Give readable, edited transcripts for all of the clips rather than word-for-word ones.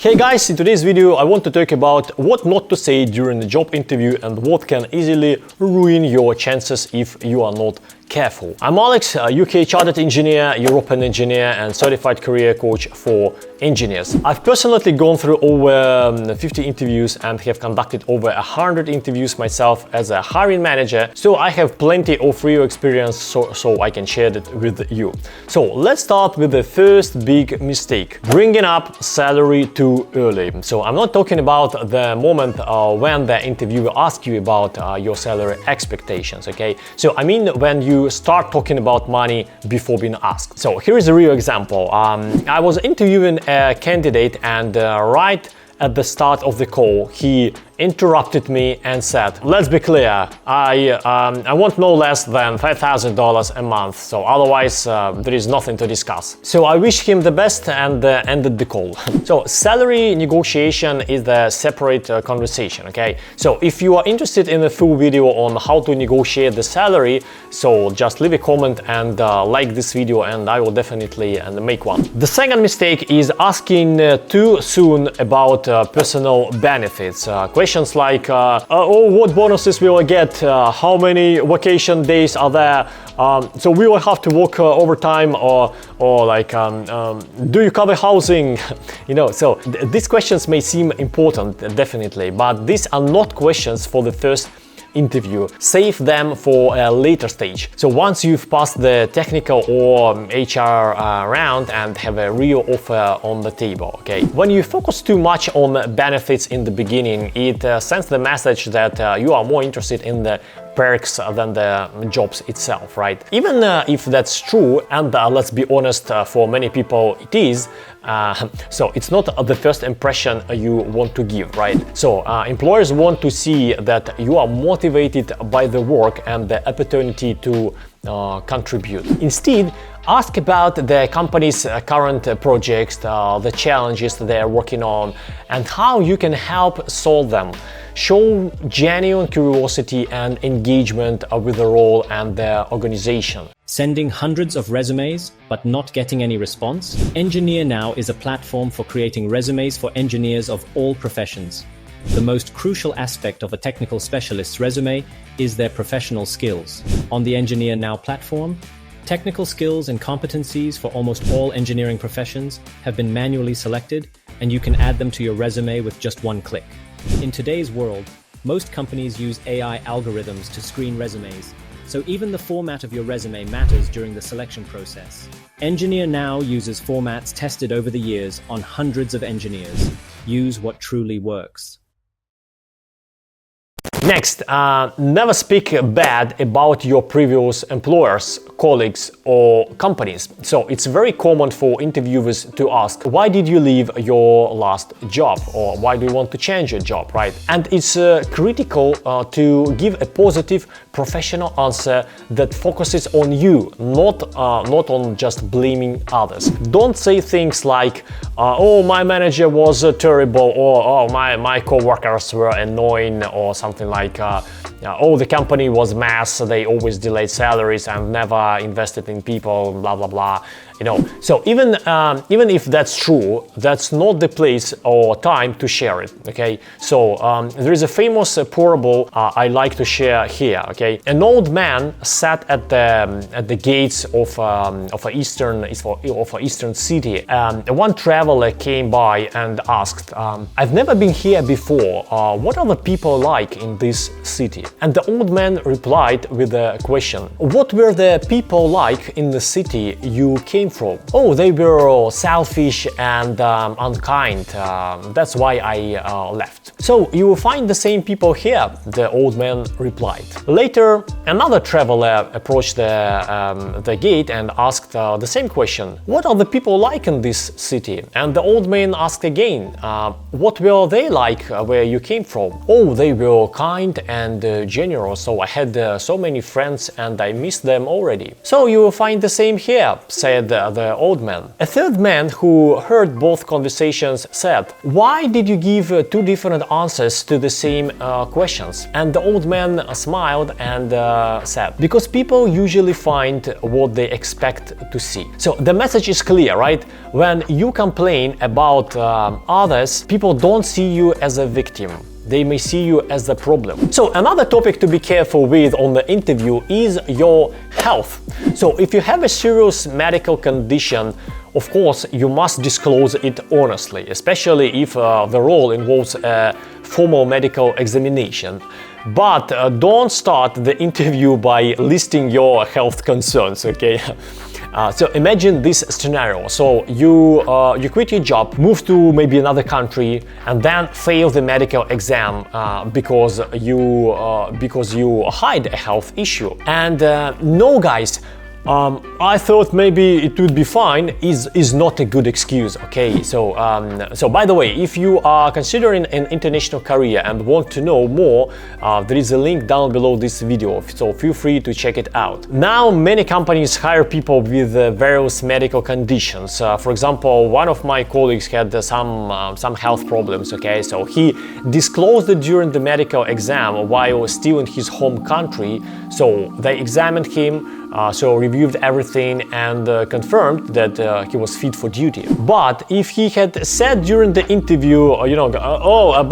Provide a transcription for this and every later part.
Hey guys, in today's video I want to talk about what not to say during the job interview and what can easily ruin your chances if you are not careful. I'm Alex, a UK chartered engineer, European engineer and certified career coach for engineers. I've personally gone through over 50 interviews and have conducted over 100 interviews myself as a hiring manager, so I have plenty of real experience so I can share it with you. So let's start with the first big mistake: bringing up salary too early. So I'm not talking about the moment when the interviewer asks you about your salary expectations, okay? So I mean when you start talking about money before being asked. So here is a real example. I was interviewing a candidate and right at the start of the call, he interrupted me and said, "Let's be clear, I want no less than $5,000 a month, so otherwise there is nothing to discuss." So I wish him the best and ended the call. So salary negotiation is a separate conversation, okay? So if you are interested in a full video on how to negotiate the salary, so just leave a comment and like this video and I will definitely make one. The second mistake is asking too soon about personal benefits. Questions like, oh, what bonuses will I get? How many vacation days are there? So we will have to work overtime or like, do you cover housing? You know, so these questions may seem important, definitely, but these are not questions for the first interview. Save them for a later stage. So once you've passed the technical or HR round and have a real offer on the table, okay? When you focus too much on benefits in the beginning, it sends the message that you are more interested in the perks than the jobs itself, right? Even if that's true, and let's be honest, for many people it is, so it's not the first impression you want to give, right? So employers want to see that you are motivated by the work and the opportunity to contribute. Instead, ask about the company's current projects, the challenges they are working on, and how you can help solve them. Show genuine curiosity and engagement with the role and the organization. Sending hundreds of resumes but not getting any response? Engineer-Now is a platform for creating resumes for engineers of all professions. The most crucial aspect of a technical specialist's resume is their professional skills. On the Engineer-Now platform, technical skills and competencies for almost all engineering professions have been manually selected, and you can add them to your resume with just one click. In today's world, most companies use AI algorithms to screen resumes, so even the format of your resume matters during the selection process. Engineer-Now uses formats tested over the years on hundreds of engineers. Use what truly works. Next, never speak bad about your previous employers, colleagues or companies. So it's very common for interviewers to ask, why did you leave your last job? Or why do you want to change your job, right? And it's critical to give a positive, professional answer that focuses on you, not on just blaming others. Don't say things like, oh, my manager was terrible, or oh, my co-workers were annoying, or something like, oh, the company was mess, they always delayed salaries and never invested in people, blah, blah, blah. You know, so even if that's true, that's not the place or time to share it, okay? So there is a famous parable I like to share here, okay? An old man sat at the gates of an eastern city. One traveler came by and asked, "I've never been here before. What are the people like in this city?" And the old man replied with a question: "What were the people like in the city you came from?" "Oh, they were selfish and unkind. That's why I left." "So you will find the same people here," the old man replied. Later, another traveler approached the gate and asked the same question: "What are the people like in this city?" And the old man asked again, "What were they like where you came from?" "Oh, they were kind and generous, so I had so many friends and I missed them already." "So you will find the same here," said the old man. A third man who heard both conversations said, "Why did you give two different answers to the same questions?" And the old man smiled and said, "Because people usually find what they expect to see." So the message is clear, right? When you complain about others, people don't see you as a victim. They may see you as the problem. So another topic to be careful with on the interview is your health. So if you have a serious medical condition, of course, you must disclose it honestly, especially if the role involves a formal medical examination. But don't start the interview by listing your health concerns, okay? So imagine this scenario. So you quit your job, move to maybe another country, and then fail the medical exam because you hide a health issue. And no, guys, I thought maybe it would be fine is not a good excuse, okay? So by the way, if you are considering an international career and want to know more, there is a link down below this video, so feel free to check it out. Now, many companies hire people with various medical conditions. For example, one of my colleagues had some health problems, okay? So he disclosed it during the medical exam while still in his home country. So they examined him, reviewed everything and confirmed that he was fit for duty. But if he had said during the interview,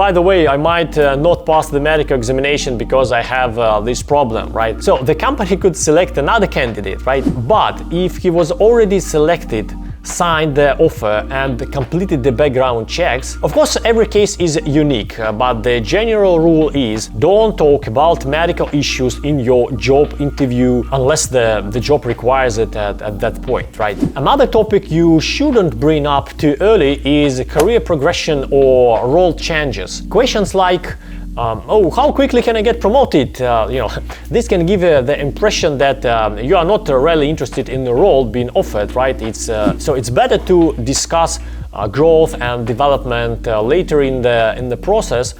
by the way, I might not pass the medical examination because I have this problem, right? So the company could select another candidate, right? But if he was already selected, signed the offer and completed the background checks. Of course, every case is unique, but the general rule is don't talk about medical issues in your job interview unless the job requires it at that point, right? Another topic you shouldn't bring up too early is career progression or role changes. Questions like, how quickly can I get promoted? This can give the impression that you are not really interested in the role being offered, right? So it's better to discuss growth and development later in the process.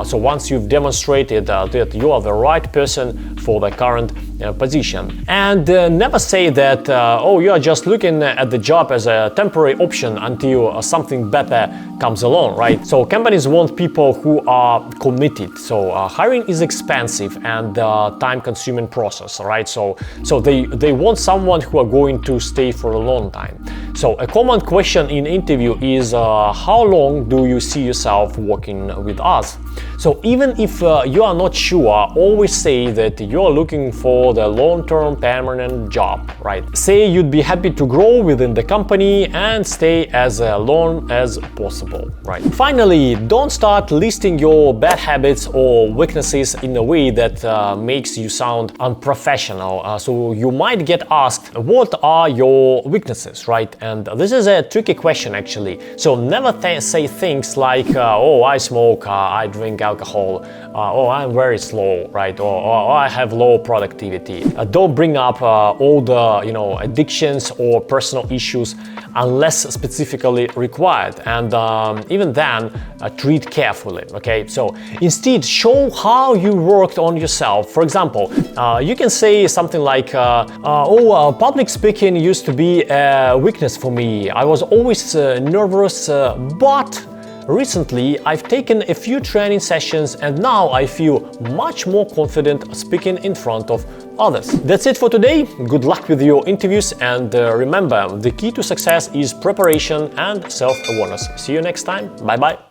So once you've demonstrated that you are the right person for the current position. And never say that, you are just looking at the job as a temporary option until something better comes along, right? So companies want people who are committed. So hiring is expensive and time-consuming process, right? So they want someone who are going to stay for a long time. So a common question in interview is how long do you see yourself working with us? So even if you are not sure, always say that you are looking for the long-term permanent job, right? Say you'd be happy to grow within the company and stay as long as possible, right? Finally, don't start listing your bad habits or weaknesses in a way that makes you sound unprofessional. So you might get asked, what are your weaknesses, right? And this is a tricky question actually. So never say things like, I smoke, I drink alcohol, I'm very slow, right? Or I have low productivity. Don't bring up all the addictions or personal issues unless specifically required, and even then treat carefully, okay? So instead show how you worked on yourself. For example, you can say something like, public speaking used to be a weakness for me. I was always nervous, but recently, I've taken a few training sessions and now I feel much more confident speaking in front of others. That's it for today. Good luck with your interviews, and remember, the key to success is preparation and self-awareness. See you next time. Bye-bye.